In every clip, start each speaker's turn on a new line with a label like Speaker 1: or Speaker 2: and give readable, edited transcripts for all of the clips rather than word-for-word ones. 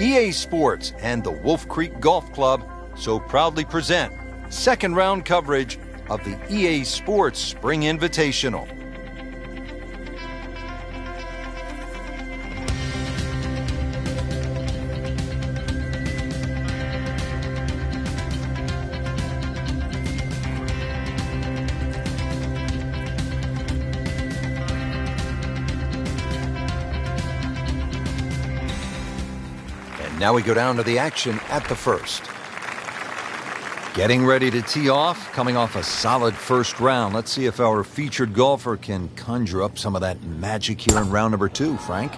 Speaker 1: EA Sports and the Wolf Creek Golf Club so proudly present second round coverage of the EA Sports Spring Invitational. Now we go down to the action at the first. Getting ready to tee off, coming off a solid first round. Let's see if our featured golfer can conjure up some of that magic here in round number 2, Frank.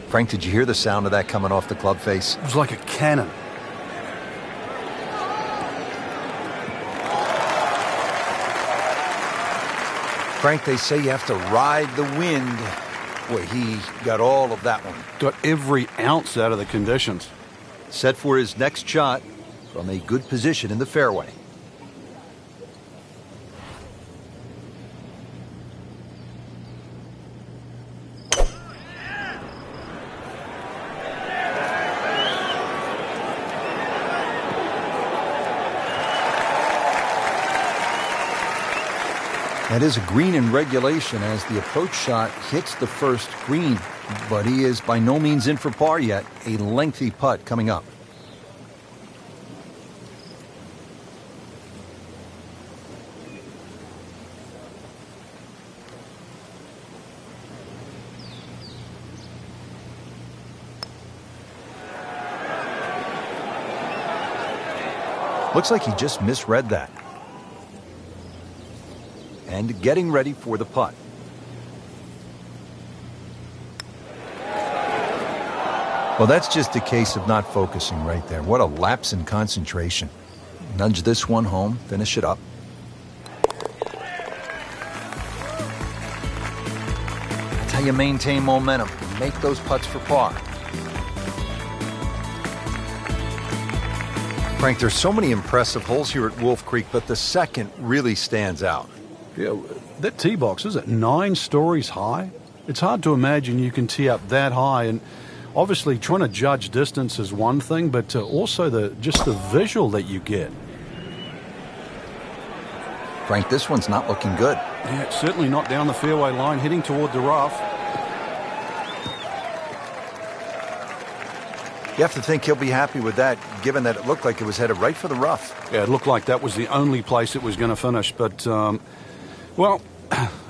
Speaker 1: Frank, did you hear the sound of that coming off the club face?
Speaker 2: It was like a cannon.
Speaker 1: Frank, they say you have to ride the wind. Boy, he got all of that one.
Speaker 2: Got every ounce out of the conditions.
Speaker 1: Set for his next shot from a good position in the fairway. That is a green in regulation as the approach shot hits the first green, but he is by no means in for par yet. A lengthy putt coming up. Looks like he just misread that. And getting ready for the putt. Well, that's just a case of not focusing right there. What a lapse in concentration. Nudge this one home, finish it up. That's how you maintain momentum. Make those putts for par. Frank, there's so many impressive holes here at Wolf Creek, but the second really stands out.
Speaker 2: Yeah, that tee box is at 9 stories high. It's hard to imagine you can tee up that high, and obviously trying to judge distance is one thing, but also just the visual that you get.
Speaker 1: Frank, this one's not looking good.
Speaker 2: Yeah, it's certainly not down the fairway line, heading toward the rough.
Speaker 1: You have to think he'll be happy with that, given that it looked like it was headed right for the rough.
Speaker 2: Yeah, it looked like that was the only place it was going to finish, but well,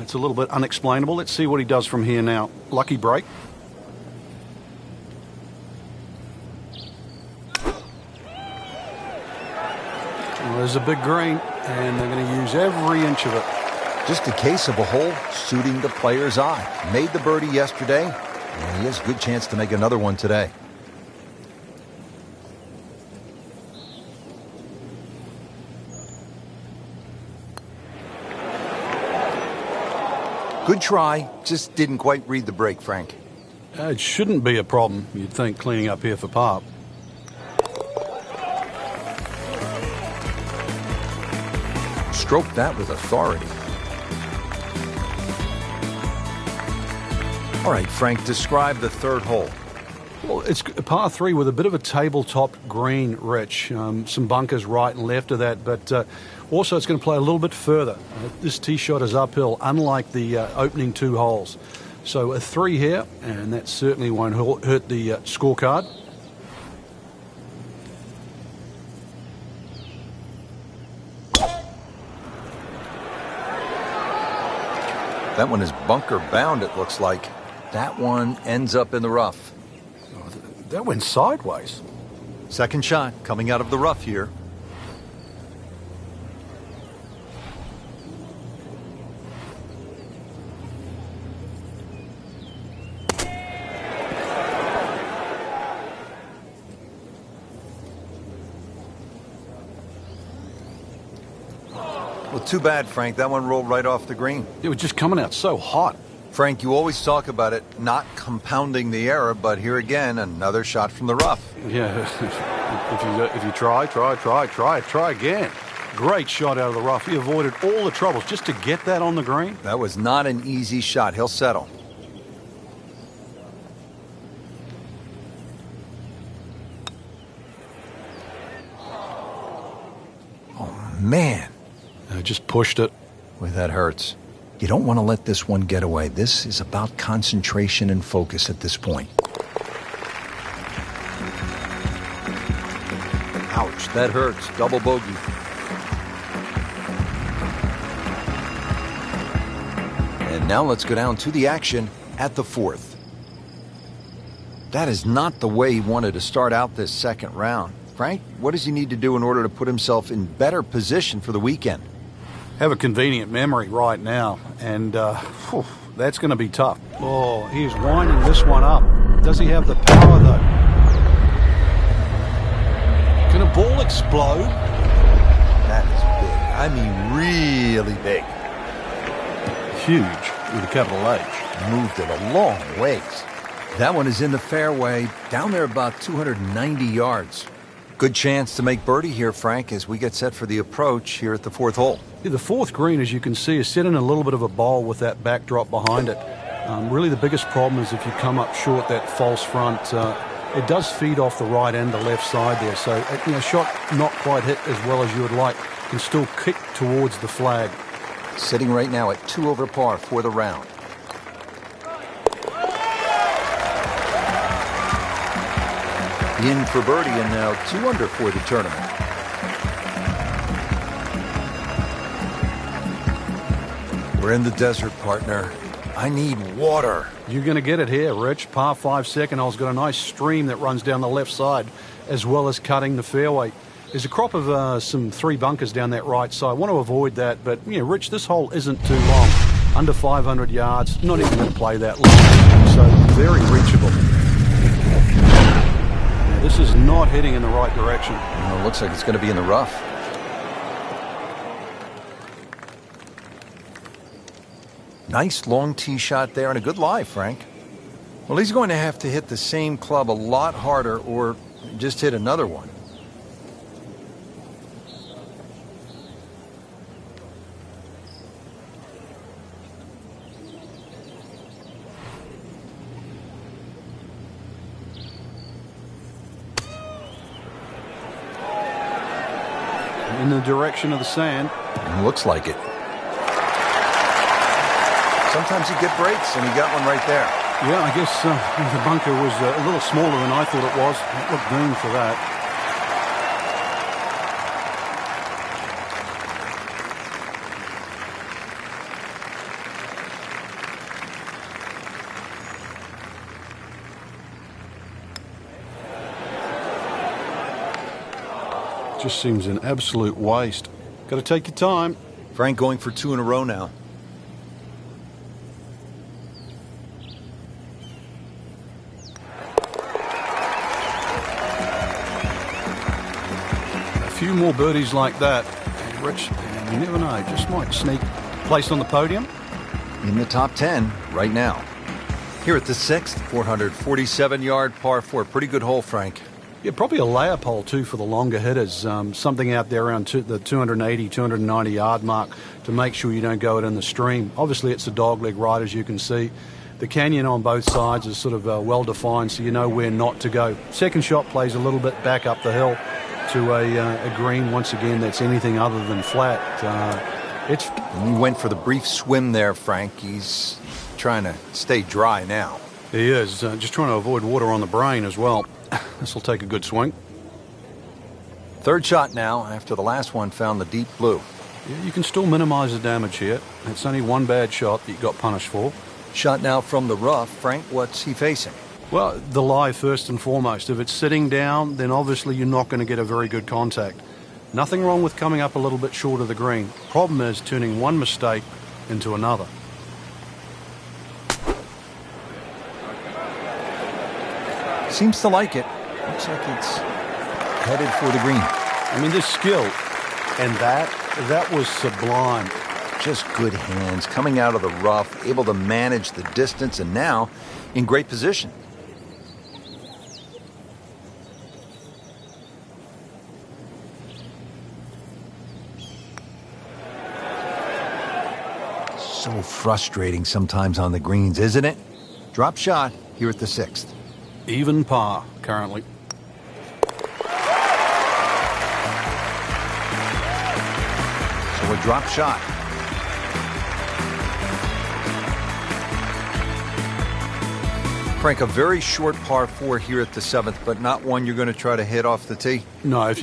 Speaker 2: it's a little bit unexplainable. Let's see what he does from here now. Lucky break. Well, there's a big green, and they're going to use every inch of it.
Speaker 1: Just a case of a hole suiting the player's eye. Made the birdie yesterday, and he has a good chance to make another one today. Good try, just didn't quite read the break, Frank.
Speaker 2: It shouldn't be a problem, you'd think, cleaning up here for par.
Speaker 1: Stroke that with authority. All right, Frank, describe the third hole.
Speaker 2: Well, it's a par 3 with a bit of a tabletop green, Rich. Some bunkers right and left of that, but also it's going to play a little bit further. This tee shot is uphill, unlike the opening 2 holes. So a 3 here, and that certainly won't hurt the scorecard.
Speaker 1: That one is bunker bound, it looks like. That one ends up in the rough.
Speaker 2: Oh, that went sideways.
Speaker 1: Second shot coming out of the rough here. Well, too bad, Frank. That one rolled right off the green.
Speaker 2: It was just coming out so hot.
Speaker 1: Frank, you always talk about it not compounding the error, but here again, another shot from the rough.
Speaker 2: Yeah, if you try again. Great shot out of the rough. He avoided all the troubles just to get that on the green.
Speaker 1: That was not an easy shot. He'll settle. man.
Speaker 2: Just pushed it.
Speaker 1: Boy, that hurts. You don't want to let this one get away. This is about concentration and focus at this point. Ouch, that hurts. Double bogey. And now let's go down to the action at the fourth. That is not the way he wanted to start out this second round. Frank, what does he need to do in order to put himself in better position for the weekend?
Speaker 2: Have a convenient memory right now, and that's going to be tough. Oh, he's winding this one up. Does he have the power, though? Can a ball explode?
Speaker 1: That is big. I mean, really big.
Speaker 2: Huge, with a capital H.
Speaker 1: Moved it a long ways. That one is in the fairway, down there about 290 yards. Good chance to make birdie here, Frank, as we get set for the approach here at the fourth hole.
Speaker 2: Yeah, the fourth green, as you can see, is set in a little bit of a bowl with that backdrop behind it. Really the biggest problem is if you come up short that false front, it does feed off the right and the left side there. So, shot not quite hit as well as you would like, can still kick towards the flag.
Speaker 1: Sitting right now at 2 over par for the round. In for birdie and now 2 under for the tournament. We're in the desert, partner. I need water.
Speaker 2: You're going to get it here, Rich. Par 5 second hole's got a nice stream that runs down the left side as well as cutting the fairway. There's a crop of some 3 bunkers down that right side. I want to avoid that, but, Rich, this hole isn't too long. Under 500 yards, not even going to play that long. So, very reachable. This is not heading in the right direction.
Speaker 1: It looks like it's going to be in the rough. Nice long tee shot there and a good lie, Frank. Well, he's going to have to hit the same club a lot harder or just hit another one.
Speaker 2: In the direction of the sand.
Speaker 1: Looks like it. Sometimes you get breaks, and he got one right there.
Speaker 2: Yeah, I guess the bunker was a little smaller than I thought it was. It looked doomed for that. Just seems an absolute waste. Got to take your time.
Speaker 1: Frank going for 2 in a row now.
Speaker 2: A few more birdies like that, Rich, you never know, just might sneak place on the podium.
Speaker 1: In the top 10 right now. Here at the 6th, 447-yard par 4. Pretty good hole, Frank.
Speaker 2: Yeah, probably a layup hole, too, for the longer hitters. Something out there around the 280, 290-yard mark to make sure you don't go it in the stream. Obviously, it's a dogleg right, as you can see. The canyon on both sides is sort of well-defined, so you know where not to go. Second shot plays a little bit back up the hill to a green, once again, that's anything other than flat.
Speaker 1: He went for the brief swim there, Frank. He's trying to stay dry now.
Speaker 2: He is, just trying to avoid water on the brain as well. This will take a good swing.
Speaker 1: Third shot now after the last one found the deep blue.
Speaker 2: Yeah, you can still minimize the damage here. It's only one bad shot that you got punished for.
Speaker 1: Shot now from the rough. Frank, what's he facing?
Speaker 2: Well, the lie first and foremost. If it's sitting down, then obviously you're not going to get a very good contact. Nothing wrong with coming up a little bit short of the green. Problem is turning one mistake into another.
Speaker 1: Seems to like it. Looks like it's headed for the green.
Speaker 2: I mean, this skill and that was sublime.
Speaker 1: Just good hands, coming out of the rough, able to manage the distance, and now in great position. So frustrating sometimes on the greens, isn't it? Drop shot here at the 6th.
Speaker 2: Even par currently.
Speaker 1: a drop shot. Frank, a very short par 4 here at the 7th, but not one you're going to try to hit off the tee?
Speaker 2: No,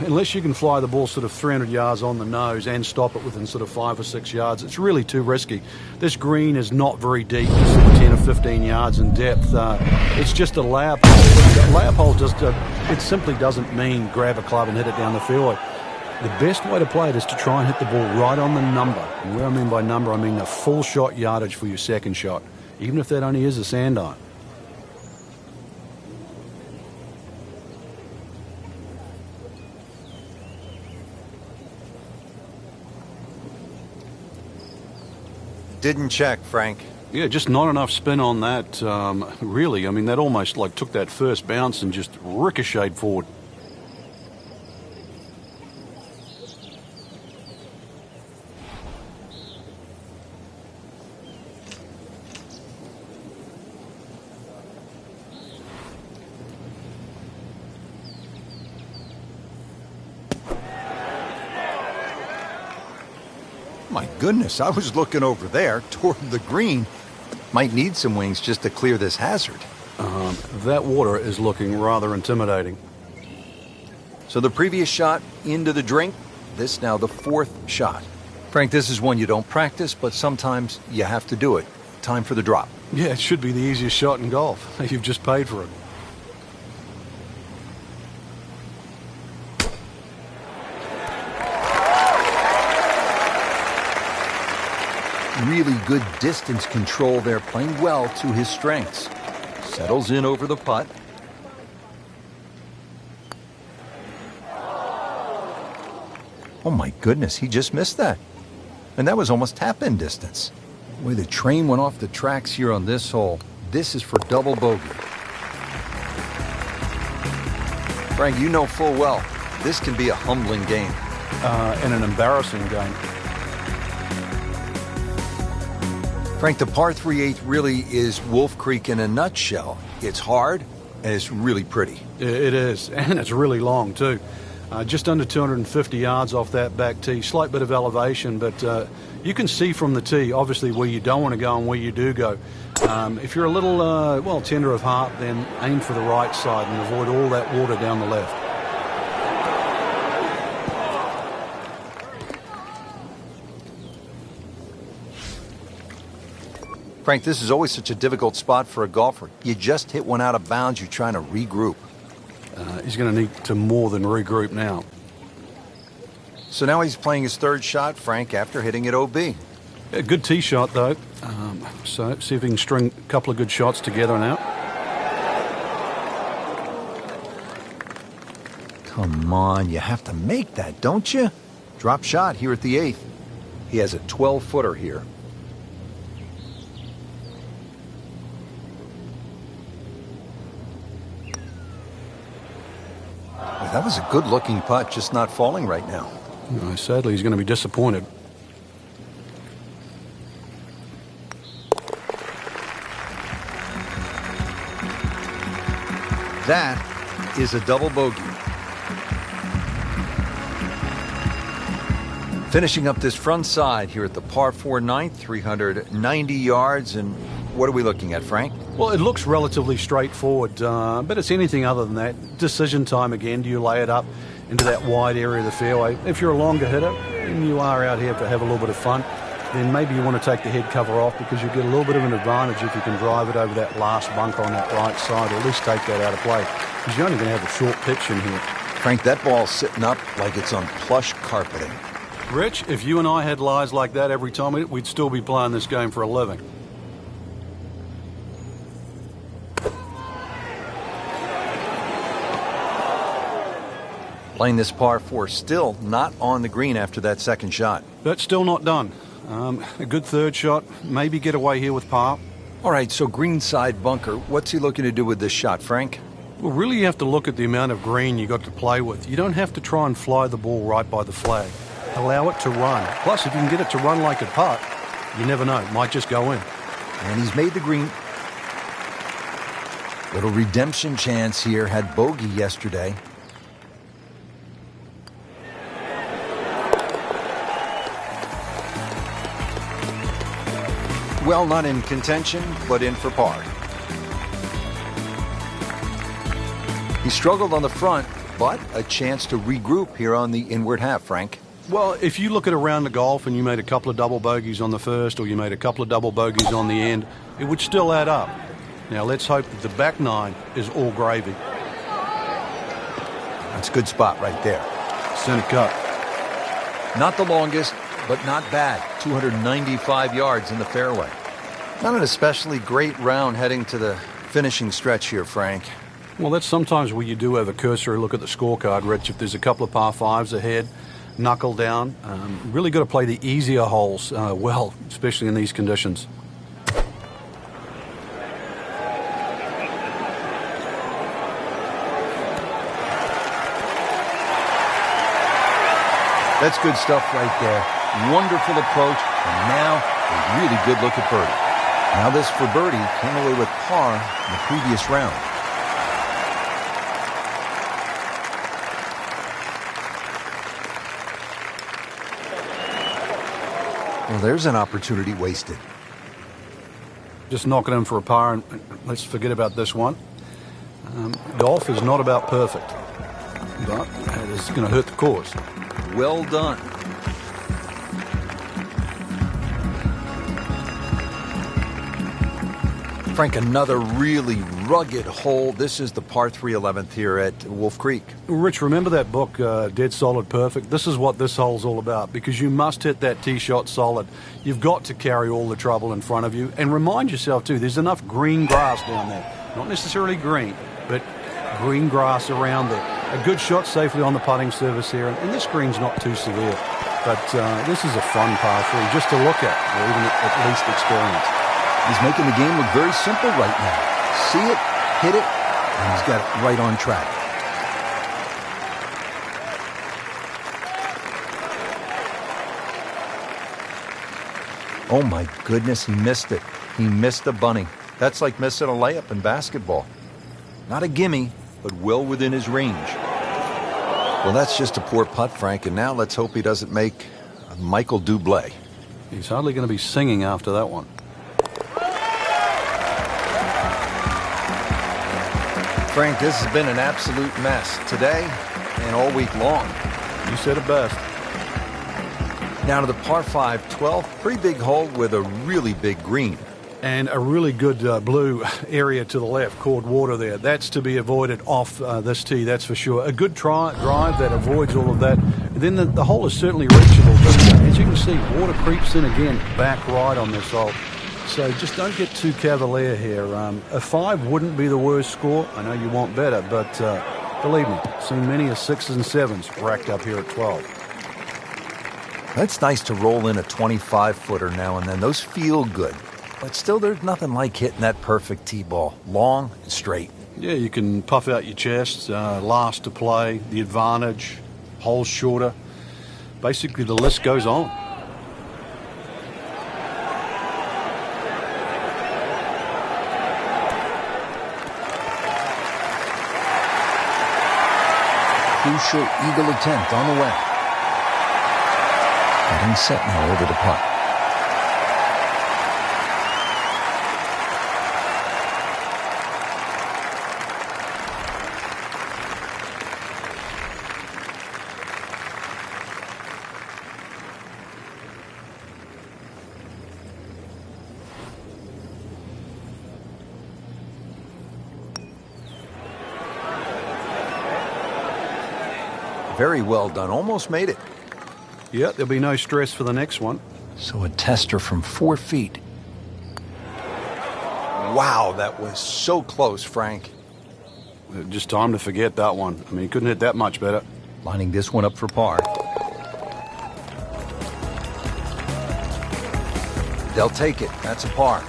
Speaker 2: unless you can fly the ball sort of 300 yards on the nose and stop it within sort of 5 or 6 yards, it's really too risky. This green is not very deep. It's sort of 10 or 15 yards in depth. It's just a layup hole. Layup hole it simply doesn't mean grab a club and hit it down the fairway. The best way to play it is to try and hit the ball right on the number. And what I mean by number, I mean the full shot yardage for your second shot, even if that only is a sand iron.
Speaker 1: Didn't check, Frank.
Speaker 2: Yeah, just not enough spin on that, really. I mean, that almost like took that first bounce and just ricocheted forward.
Speaker 1: My goodness, I was looking over there toward the green. Might need some wings just to clear this hazard.
Speaker 2: That water is looking rather intimidating.
Speaker 1: So the previous shot into the drink, this now the 4th shot. Frank, this is one you don't practice, but sometimes you have to do it. Time for the drop.
Speaker 2: Yeah, it should be the easiest shot in golf. You've just paid for it.
Speaker 1: Really good distance control there, playing well to his strengths. Settles in over the putt. Oh my goodness, he just missed that. And that was almost tap-in distance. The way the train went off the tracks here on this hole. This is for double bogey. Frank, you know full well, this can be a humbling game.
Speaker 2: And an embarrassing game.
Speaker 1: Frank, the par 3/8 really is Wolf Creek in a nutshell. It's hard, and it's really pretty.
Speaker 2: It is, and it's really long, too. Just under 250 yards off that back tee. Slight bit of elevation, but you can see from the tee, obviously, where you don't want to go and where you do go. If you're a little, tender of heart, then aim for the right side and avoid all that water down the left.
Speaker 1: Frank, this is always such a difficult spot for a golfer. You just hit one out of bounds, you're trying to regroup.
Speaker 2: He's going to need to more than regroup now.
Speaker 1: So now he's playing his 3rd shot, Frank, after hitting it OB.
Speaker 2: Yeah, good tee shot, though. So see if he can string a couple of good shots together now.
Speaker 1: Come on, you have to make that, don't you? Drop shot here at the 8th. He has a 12-footer here. That was a good-looking putt, just not falling right now.
Speaker 2: Sadly, he's going to be disappointed.
Speaker 1: That is a double bogey. Finishing up this front side here at the par 4 9th, 390 yards. And what are we looking at, Frank?
Speaker 2: Well, it looks relatively straightforward, but it's anything other than that. Decision time again. Do you lay it up into that wide area of the fairway? If you're a longer hitter and you are out here to have a little bit of fun, then maybe you want to take the head cover off because you get a little bit of an advantage if you can drive it over that last bunker on that right side, or at least take that out of play, because you're only going to have a short pitch in here.
Speaker 1: Frank, that ball's sitting up like it's on plush carpeting.
Speaker 2: Rich, if you and I had lies like that every time, we'd still be playing this game for a living.
Speaker 1: Playing this par 4, still not on the green after that 2nd shot.
Speaker 2: That's still not done. A good 3rd shot, maybe get away here with par.
Speaker 1: All right, so greenside bunker. What's he looking to do with this shot, Frank?
Speaker 2: Well, really you have to look at the amount of green you got to play with. You don't have to try and fly the ball right by the flag. Allow it to run. Plus, if you can get it to run like a putt, you never know. It might just go in.
Speaker 1: And he's made the green. Little redemption chance here. Had bogey yesterday. Well, not in contention, but in for par. He struggled on the front, but a chance to regroup here on the inward half, Frank.
Speaker 2: Well, if you look at around the golf and you made a couple of double bogeys on the first or you made a couple of double bogeys on the end, it would still add up. Now, let's hope that the back nine is all gravy.
Speaker 1: That's a good spot right there.
Speaker 2: Center cut.
Speaker 1: Not the longest, but not bad. 295 yards in the fairway. Not an especially great round heading to the finishing stretch here, Frank.
Speaker 2: Well, that's sometimes where you do have a cursory look at the scorecard, Rich. If there's a couple of par fives ahead, knuckle down. Really got to play the easier holes well, especially in these conditions.
Speaker 1: That's good stuff right there. Wonderful approach, and now a really good look at birdie. Now this for birdie came away with par in the previous round. Well, there's an opportunity wasted.
Speaker 2: Just knock it in for a par, and let's forget about this one. Golf is not about perfect, but it is going to hurt the cause.
Speaker 1: Well done. Frank, another really rugged hole. This is the par 3 11th here at Wolf Creek.
Speaker 2: Rich, remember that book, Dead Solid Perfect? This is what this hole's all about, because you must hit that tee shot solid. You've got to carry all the trouble in front of you. And remind yourself, too, there's enough green grass down there. Not necessarily green, but green grass around there. A good shot safely on the putting surface here. And this green's not too severe. But this is a fun par 3 just to look at, or even at least experience.
Speaker 1: He's making the game look very simple right now. See it, hit it, and he's got it right on track. Oh my goodness, he missed it. He missed the bunny. That's like missing a layup in basketball. Not a gimme, but well within his range. Well, that's just a poor putt, Frank, and now let's hope he doesn't make a Michael Bublé.
Speaker 2: He's hardly going to be singing after that one.
Speaker 1: Frank, this has been an absolute mess today and all week long.
Speaker 2: You said it best.
Speaker 1: Down to the par 5 12th, pretty big hole with a really big green.
Speaker 2: And a really good blue area to the left, called water there. That's to be avoided off this tee, that's for sure. A good drive that avoids all of that. And then the hole is certainly reachable, but as you can see, water creeps in again, back right on this hole. So just don't get too cavalier here. A 5 wouldn't be the worst score. I know you want better, but believe me, seen many a 6s and 7s racked up here at 12.
Speaker 1: It's nice to roll in a 25-footer now and then. Those feel good. But still, there's nothing like hitting that perfect tee ball. Long and straight.
Speaker 2: Yeah, you can puff out your chest, last to play, the advantage, holes shorter. Basically, the list goes on.
Speaker 1: Crucial eagle attempt on the way. Getting set now over the putt. Very well done. Almost made it.
Speaker 2: Yeah, there'll be no stress for the next one.
Speaker 1: So a tester from 4 feet. Wow, that was so close, Frank.
Speaker 2: Just time to forget that one. I mean, he couldn't hit that much better.
Speaker 1: Lining this one up for par. They'll take it. That's a par.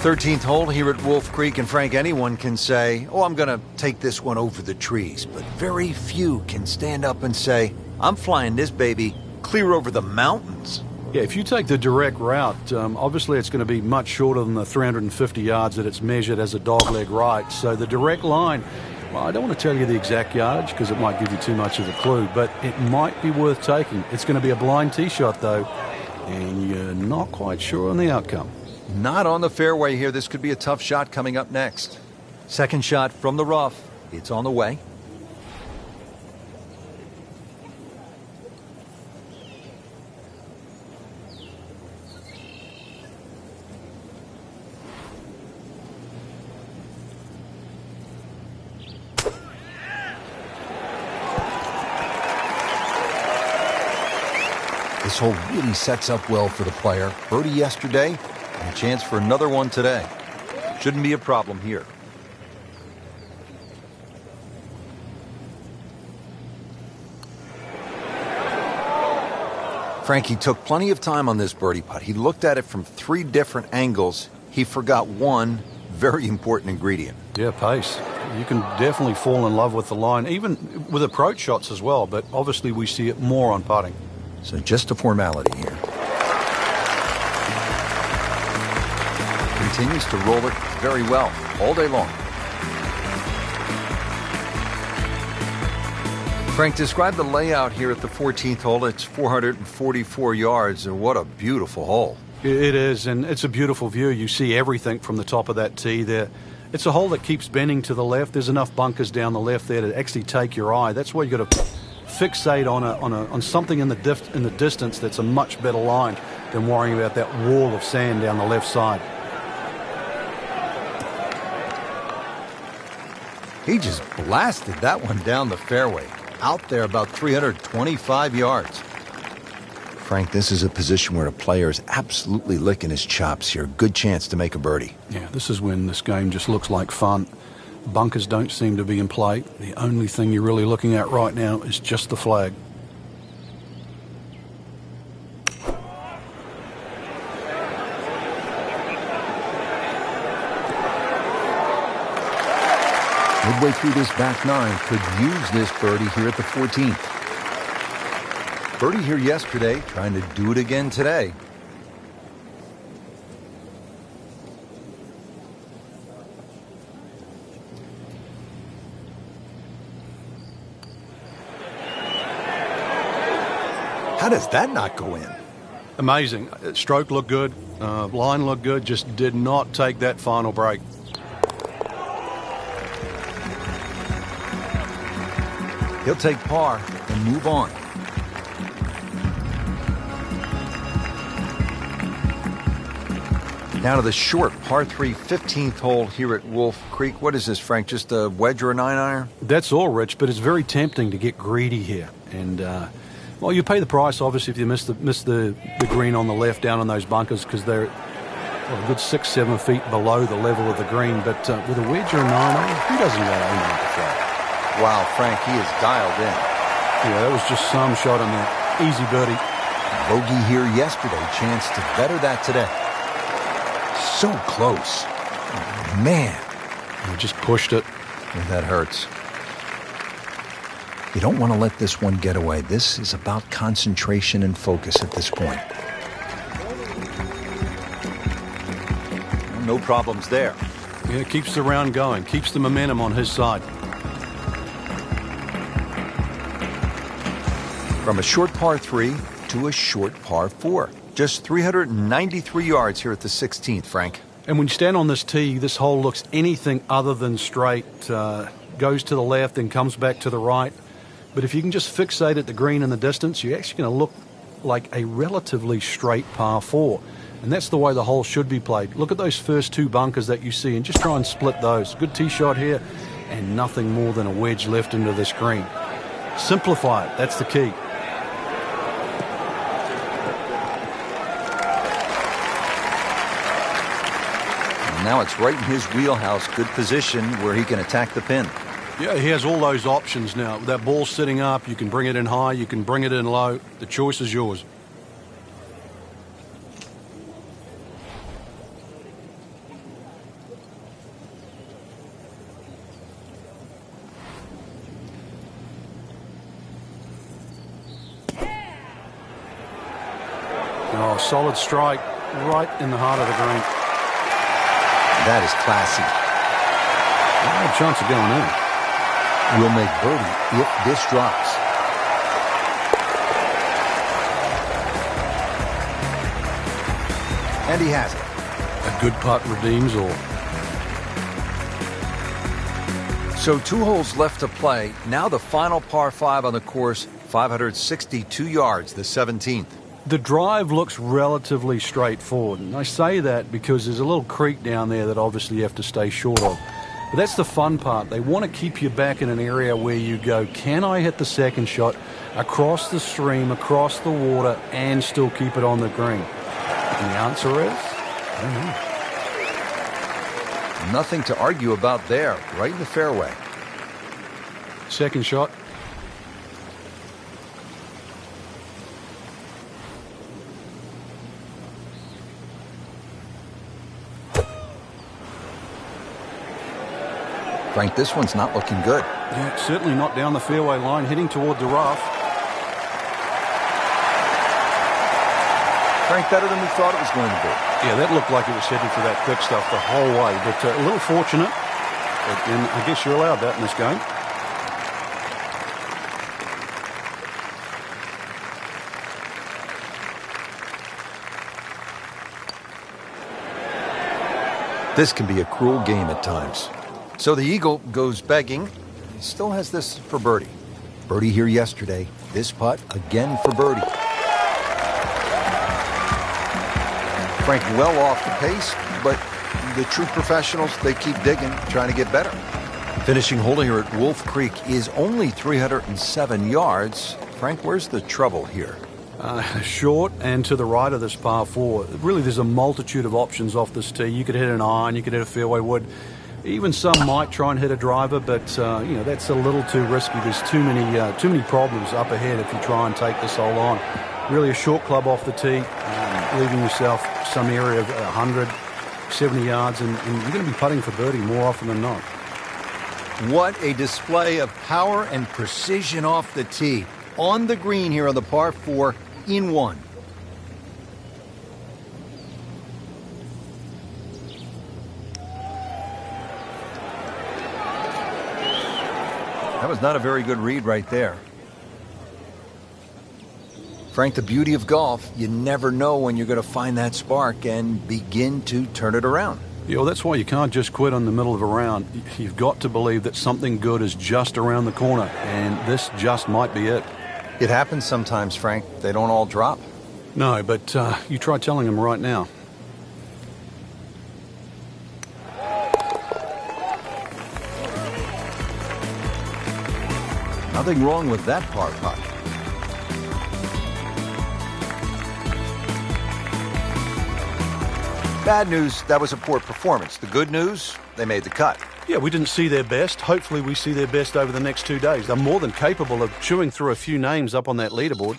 Speaker 1: 13th hole here at Wolf Creek, and Frank, anyone can say, oh, I'm going to take this one over the trees. But very few can stand up and say, I'm flying this baby clear over the mountains.
Speaker 2: Yeah, if you take the direct route, obviously it's going to be much shorter than the 350 yards that it's measured as a dogleg right. So the direct line Well, I don't want to tell you the exact yardage because it might give you too much of a clue, but it might be worth taking. It's going to be a blind tee shot, though, and you're not quite sure on the outcome.
Speaker 1: Not on the fairway here. This could be a tough shot coming up next. Second shot from the rough. It's on the way. This hole really sets up well for the player. Birdie yesterday, and a chance for another one today. Shouldn't be a problem here. Frankie took plenty of time on this birdie putt. He looked at it from 3 different angles. He forgot one very important ingredient.
Speaker 2: Yeah, pace. You can definitely fall in love with the line, even with approach shots as well, but obviously we see it more on putting.
Speaker 1: So just a formality here. Continues to roll it very well all day long. Frank, describe the layout here at the 14th hole. It's 444 yards, and what a beautiful hole.
Speaker 2: It is, and it's a beautiful view. You see everything from the top of that tee there. It's a hole that keeps bending to the left. There's enough bunkers down the left there to actually take your eye. That's why you got to fixate on something in the distance that's a much better line than worrying about that wall of sand down the left side.
Speaker 1: He just blasted that one down the fairway. Out there about 325 yards. Frank, this is a position where a player is absolutely licking his chops here. Good chance to make a birdie.
Speaker 2: Yeah, this is when this game just looks like fun. Bunkers don't seem to be in play. The only thing you're really looking at right now is just the flag.
Speaker 1: Midway through this back 9, could use this birdie here at the 14th. Birdie here yesterday, trying to do it again today. How does that not go in?
Speaker 2: Amazing. Stroke looked good. Line looked good. Just did not take that final break.
Speaker 1: He'll take par and move on. Now to the short par 3 15th hole here at Wolf Creek. What is this, Frank? Just a wedge or a 9-iron?
Speaker 2: That's all, Rich, but it's very tempting to get greedy here. And, well, you pay the price, obviously, if you miss the green on the left down on those bunkers because they're a good 6-7 feet below the level of the green. But with a wedge or a 9-iron, who doesn't want to own the flag?
Speaker 1: Wow, Frank, he is dialed in.
Speaker 2: Yeah, that was just some shot on that. Easy birdie.
Speaker 1: Bogey here yesterday. Chance to better that today. So close. Man.
Speaker 2: He just pushed it.
Speaker 1: Yeah, that hurts. You don't want to let this one get away. This is about concentration and focus at this point. No problems there.
Speaker 2: Yeah, keeps the round going. Keeps the momentum on his side.
Speaker 1: From a short par 3 to a short par 4. Just 393 yards here at the 16th, Frank.
Speaker 2: And when you stand on this tee, this hole looks anything other than straight. Goes to the left and comes back to the right. But if you can just fixate at the green in the distance, you're actually going to look like a relatively straight par 4. And that's the way the hole should be played. Look at those first 2 bunkers that you see and just try and split those. Good tee shot here and nothing more than a wedge left into this green. Simplify it. That's the key.
Speaker 1: Now it's right in his wheelhouse. Good position where he can attack the pin.
Speaker 2: Yeah, he has all those options now. That ball's sitting up. You can bring it in high. You can bring it in low. The choice is yours. Oh, solid strike right in the heart of the green.
Speaker 1: That is classy.
Speaker 2: No chance of going in.
Speaker 1: Will make birdie if this drops. And he has it.
Speaker 2: A good putt redeems all.
Speaker 1: So 2 holes left to play. Now the final par 5 on the course, 562 yards, the 17th.
Speaker 2: The drive looks relatively straightforward. And I say that because there's a little creek down there that obviously you have to stay short of. But that's the fun part. They want to keep you back in an area where you go, can I hit the second shot across the stream, across the water, and still keep it on the green? And the answer is, I don't know.
Speaker 1: Nothing to argue about there, right in the fairway.
Speaker 2: Second shot.
Speaker 1: Frank, this one's not looking good.
Speaker 2: Yeah, certainly not down the fairway line, heading toward the rough.
Speaker 1: Frank, better than we thought it was going to be.
Speaker 2: Yeah, that looked like it was heading for that thick stuff the whole way, but a little fortunate. And I guess you're allowed that in this game.
Speaker 1: This can be a cruel game at times. So the Eagle goes begging. He still has this for birdie. Birdie here yesterday. This putt again for birdie. Frank well off the pace, but the true professionals, they keep digging, trying to get better. Finishing hole here at Wolf Creek is only 307 yards. Frank, where's the trouble here?
Speaker 2: Short and to the right of this par 4. Really, there's a multitude of options off this tee. You could hit an iron, you could hit a fairway wood. Even some might try and hit a driver, but you know, that's a little too risky. There's too many problems up ahead if you try and take this hole on. Really a short club off the tee, leaving yourself some area of 100, 70 yards, and you're going to be putting for birdie more often than not.
Speaker 1: What a display of power and precision off the tee. On the green here on the par 4 in 1. That was not a very good read right there. Frank, the beauty of golf, you never know when you're going to find that spark and begin to turn it around.
Speaker 2: Yeah, well, that's why you can't just quit on the middle of a round. You've got to believe that something good is just around the corner, and this just might be it.
Speaker 1: It happens sometimes, Frank. They don't all drop.
Speaker 2: No, but you try telling them right now.
Speaker 1: Nothing wrong with that par putt. Bad news, that was a poor performance. The good news, they made the cut.
Speaker 2: Yeah, we didn't see their best. Hopefully we see their best over the next 2 days. They're more than capable of chewing through a few names up on that leaderboard.